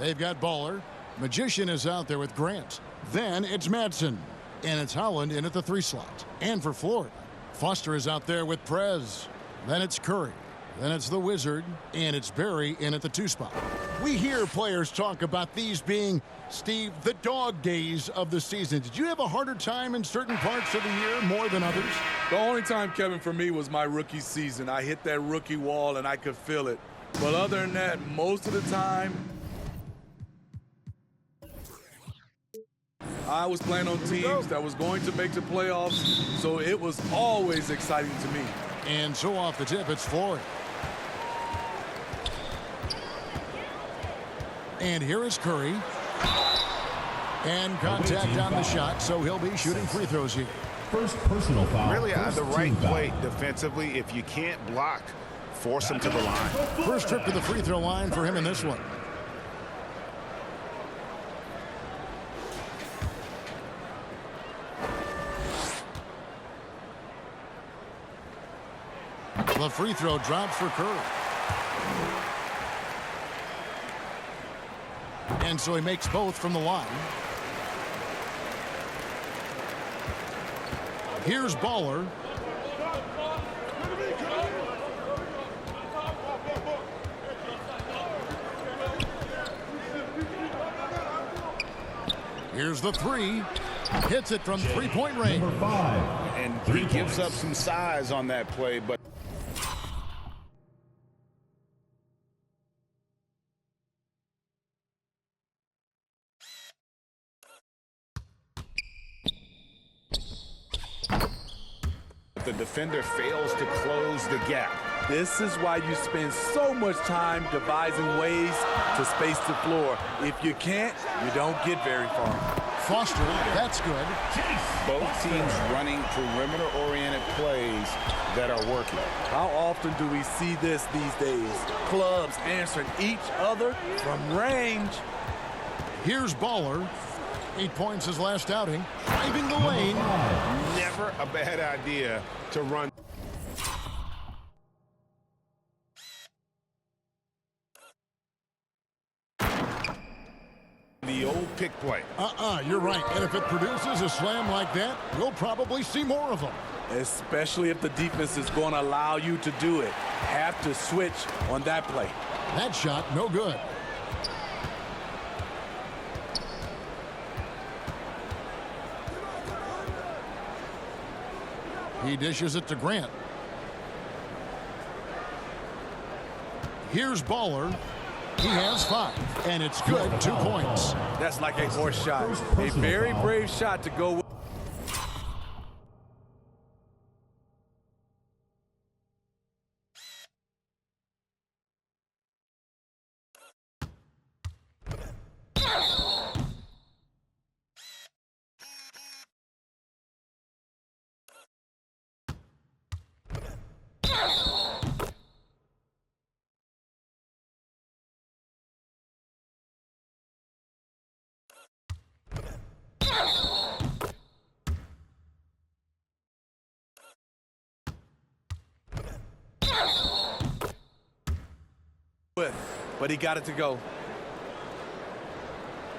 They've got Baller. Magician is out there with Grant. Then it's Madsen. And it's Howland in at the 3 slot. And for Florida, Foster is out there with Prez. Then it's Curry. Then it's the Wizard. And it's Barry in at the 2 spot. We hear players talk about these being, Steve, the dog days of the season. Did you have a harder time in certain parts of the year more than others? The only time, Kevin, for me was my rookie season. I hit that rookie wall and I could feel it. But other than that, most of the time, I was playing on teams that was going to make the playoffs, so it was always exciting to me. And so off the tip, it's Florida. And here is Curry. And contact on the shot, so he'll be shooting free throws here. First personal foul. Really the right play defensively. If you can't block, force him to the line. First trip to the free throw line for him in this one. The free throw drops for Curry. And so he makes both from the line. Here's Baller. Here's the 3. Hits it from three-point range. Number 5. And he gives up some size on that play, but the defender fails to close the gap. This is why you spend so much time devising ways to space the floor. If you can't, you don't get very far. Foster, that's good. Both teams running perimeter-oriented plays that are working. How often do we see this these days? Clubs answering each other from range. Here's Baller. 8 points his last outing. Driving the lane. Never a bad idea to run. The old pick play. You're right. And if it produces a slam like that, we'll probably see more of them. Especially if the defense is going to allow you to do it. Have to switch on that play. That shot, no good. He dishes it to Grant. Here's Baller. He has 5, and it's good. 2 points. That's like a horse shot. A very brave shot to go with. But he got it to go.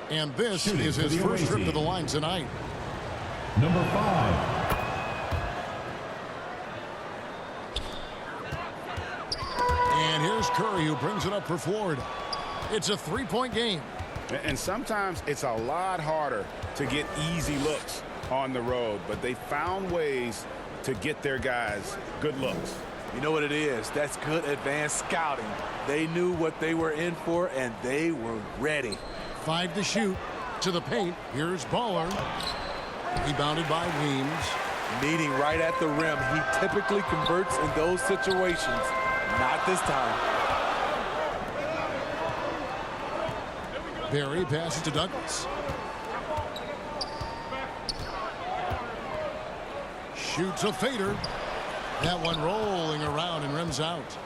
And this is his first trip to the line tonight. Number 5. And here's Curry, who brings it up for Florida. It's a 3-point game. And sometimes it's a lot harder to get easy looks on the road, but they found ways to get their guys good looks. You know what it is? That's good advanced scouting. They knew what they were in for, and they were ready. 5 to shoot. To the paint. Here's Baller. Rebounded by Weems. Meeting right at the rim. He typically converts in those situations. Not this time. Barry passes to Douglas. Shoots a fader. That one rolling around and rims out.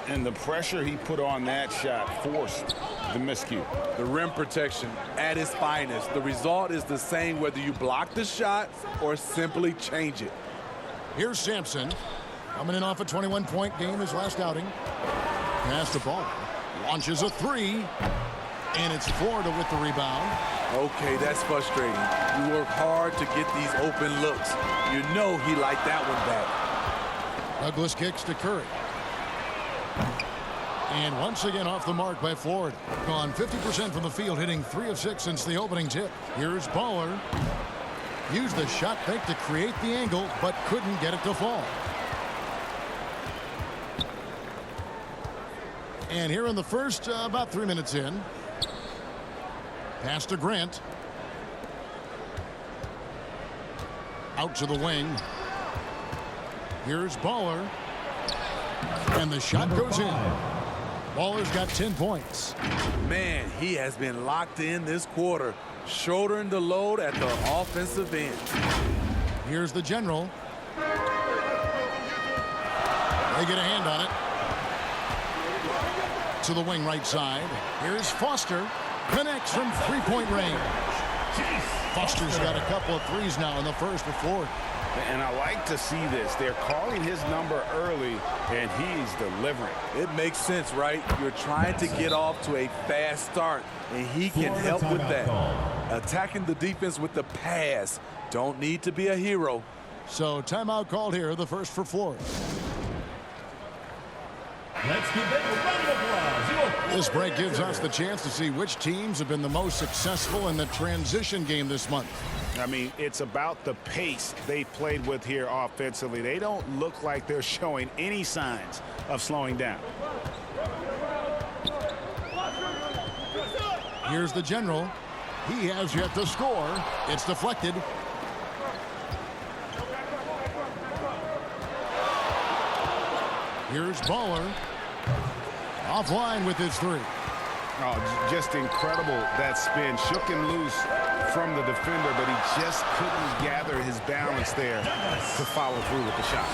And the pressure he put on that shot forced the miscue. The rim protection at its finest. The result is the same whether you block the shot or simply change it. Here's Sampson. Coming in off a 21-point game his last outing. Pass the ball. Launches a 3. And it's Florida with the rebound. Okay, that's frustrating. You work hard to get these open looks. You know he liked that one back. Douglas kicks to Curry. And once again off the mark by Florida. Gone 50% from the field, hitting 3 of 6 since the opening tip. Here's Baller. Used the shot fake to create the angle, but couldn't get it to fall. And here in the first, about 3 minutes in. Pass to Grant. Out to the wing. Here's Baller. And the shot goes in. Baller's got 10 points. Man, he has been locked in this quarter, shouldering the load at the offensive end. Here's the General. They get a hand on it. To the wing right side. Here's Foster. Connects from three-point range. Foster's got a couple of threes now in the first for Florida. And I like to see this. They're calling his number early, and he's delivering. It makes sense, right? You're trying to get off to a fast start, and he can help with that. Attacking the defense with the pass. Don't need to be a hero. So timeout called here, the first for Florida. Let's give them a round of applause. This break gives us the chance to see which teams have been the most successful in the transition game this month. I mean, it's about the pace they played with here offensively. They don't look like they're showing any signs of slowing down. Here's the General. He has yet to score. It's deflected. Here's Baller. Offline with his three. Oh, just incredible, that spin. Shook him loose from the defender, but he just couldn't gather his balance there to follow through with the shot.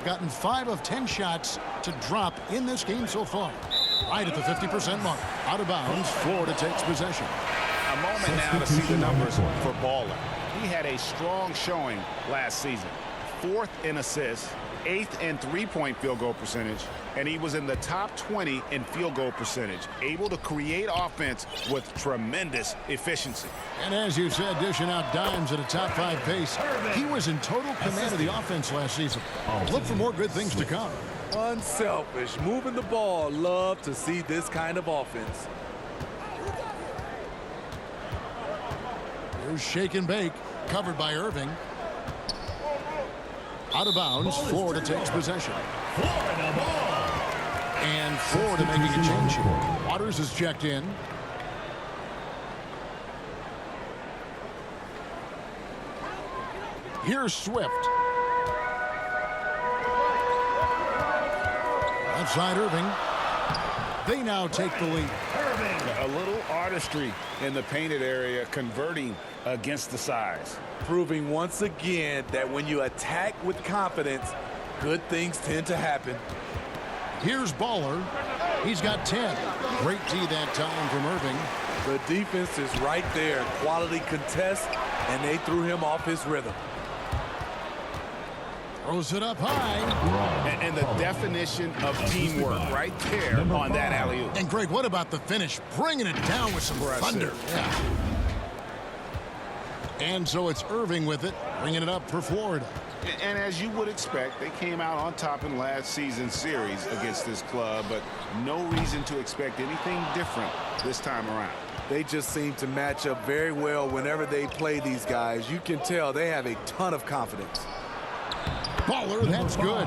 Gotten 5 of 10 shots to drop in this game so far. Right at the 50% mark. Out of bounds. Florida takes possession. A moment now to see the numbers for Baller. He had a strong showing last season. 4th in assists, 8th in three-point field goal percentage, and he was in the top 20 in field goal percentage. Able to create offense with tremendous efficiency. And as you said, dishing out dimes at a top 5 pace. He was in total command of the offense last season. Look for more good things to come. Unselfish, moving the ball. Love to see this kind of offense. Here's shake and bake, covered by Irving. Out of bounds, Florida takes possession. And Florida making a change here. Waters is checked in. Here's Swift. Outside Irving. They now take the lead. A little artistry in the painted area, converting against the size. Proving once again that when you attack with confidence, good things tend to happen. Here's Baller. He's got 10. Great D that time from Irving. The defense is right there. Quality contest, and they threw him off his rhythm. Throws it up high. And the definition of teamwork right there on that alley-oop. And Greg, what about the finish? Bringing it down with some thunder. Yeah. And so it's Irving with it, bringing it up for Florida. And as you would expect, they came out on top in last season's series against this club, but no reason to expect anything different this time around. They just seem to match up very well whenever they play these guys. You can tell they have a ton of confidence. Baller, that's good.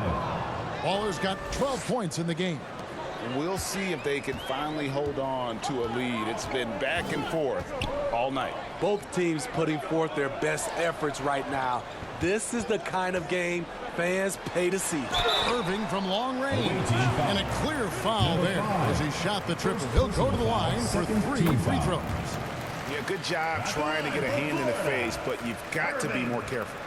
Baller's got 12 points in the game. We'll see if they can finally hold on to a lead. It's been back and forth all night. Both teams putting forth their best efforts right now. This is the kind of game fans pay to see. Irving from long range. And a clear foul there as he shot the triple. He'll go to the line for 3 free throws. Yeah, good job trying to get a hand in the face, but you've got to be more careful.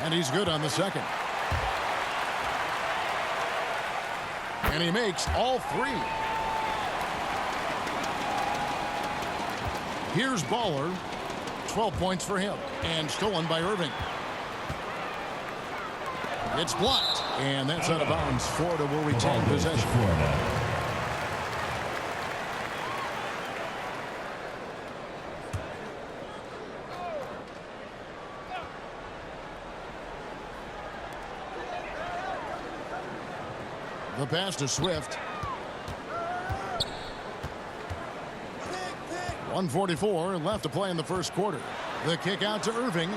And he's good on the second. And he makes all three. Here's Baller. 12 points for him. And stolen by Irving. It's blocked. And that's out of bounds. Florida will retain possession. The pass to Swift. 1:44 left to play in the first quarter. The kick out to Irving.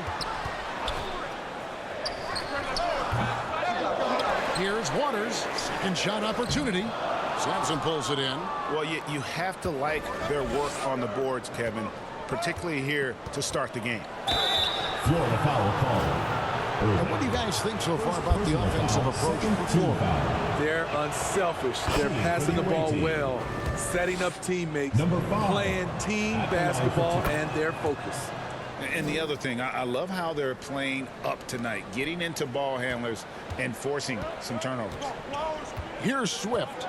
Here's Waters. Second shot opportunity. Sampson pulls it in. Well, you have to like their work on the boards, Kevin, particularly here to start the game. Florida foul call. And what do you guys think so far about the offensive approach for Florida? They're unselfish. They're passing the ball well, setting up teammates, playing team basketball, and their focus. And the other thing, I love how they're playing up tonight, getting into ball handlers and forcing some turnovers. Here's Swift.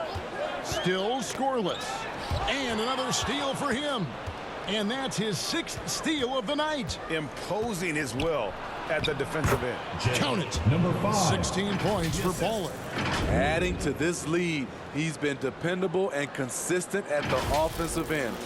Still scoreless. And another steal for him. And that's his 6th steal of the night. Imposing his will at the defensive end. Count it. Number 5. 16 points for Baller. Adding to this lead, he's been dependable and consistent at the offensive end.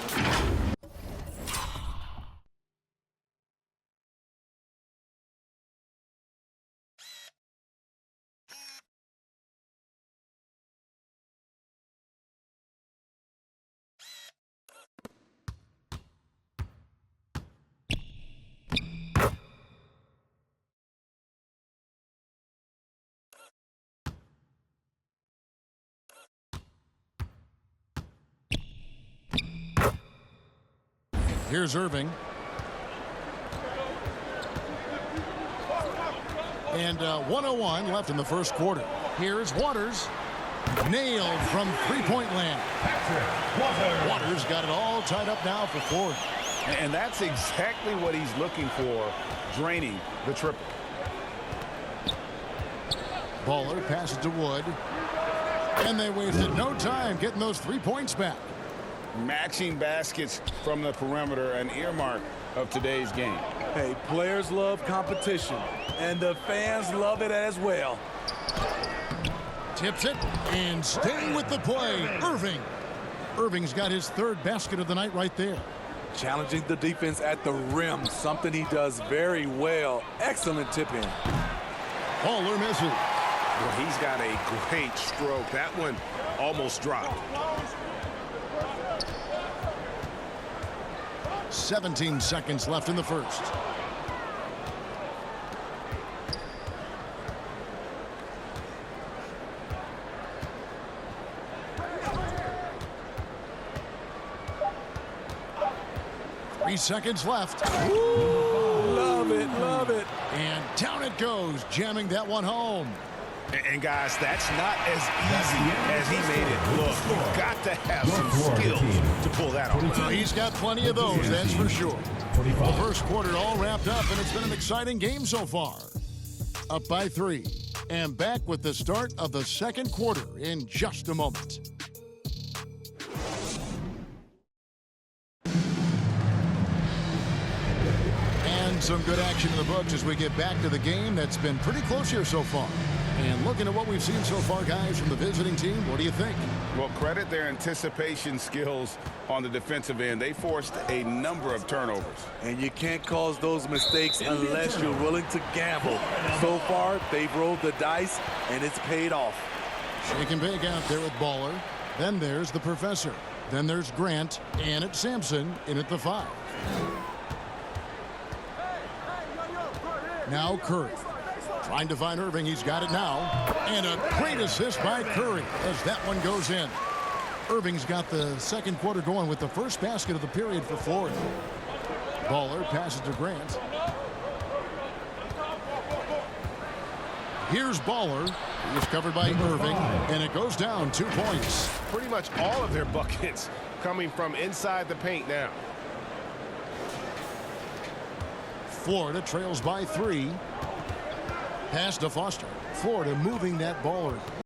Here's Irving. And 1:01 left in the first quarter. Here's Waters. Nailed from three-point land. Waters got it all tied up now for Florida. And that's exactly what he's looking for, draining the triple. Baller passes to Wood. And they wasted no time getting those 3 points back. Matching baskets from the perimeter, an earmark of today's game. Hey, players love competition, and the fans love it as well. Tips it, and staying with the play, Irving. Irving's got his 3rd basket of the night right there. Challenging the defense at the rim, something he does very well. Excellent tip in. Baller misses. Well, he's got a great stroke. That one almost dropped. 17 seconds left in the first. Three seconds left. Love it, love it. And down it goes, jamming that one home. And guys, that's not as easy as he made it look. You've got to have some skills to pull that off. Well, he's got plenty of those, that's for sure. The first quarter all wrapped up, and it's been an exciting game so far. Up by 3, and back with the start of the second quarter in just a moment. And some good action in the books as we get back to the game that's been pretty close here so far. And looking at what we've seen so far, guys, from the visiting team, what do you think? Well, credit their anticipation skills on the defensive end. They forced a number of turnovers. And you can't cause those mistakes unless you're willing to gamble. So far, they've rolled the dice, and it's paid off. Shake and bake out there with Baller. Then there's the Professor. Then there's Grant, and it's Sampson in at the 5. Now Curry. Trying to find Irving. He's got it now. And a great assist by Curry as that one goes in. Irving's got the second quarter going with the first basket of the period for Florida. Baller passes to Grant. Here's Baller. He's covered by Irving. And it goes down 2 points. Pretty much all of their buckets coming from inside the paint now. Florida trails by 3. Pass to Foster. Florida moving that ball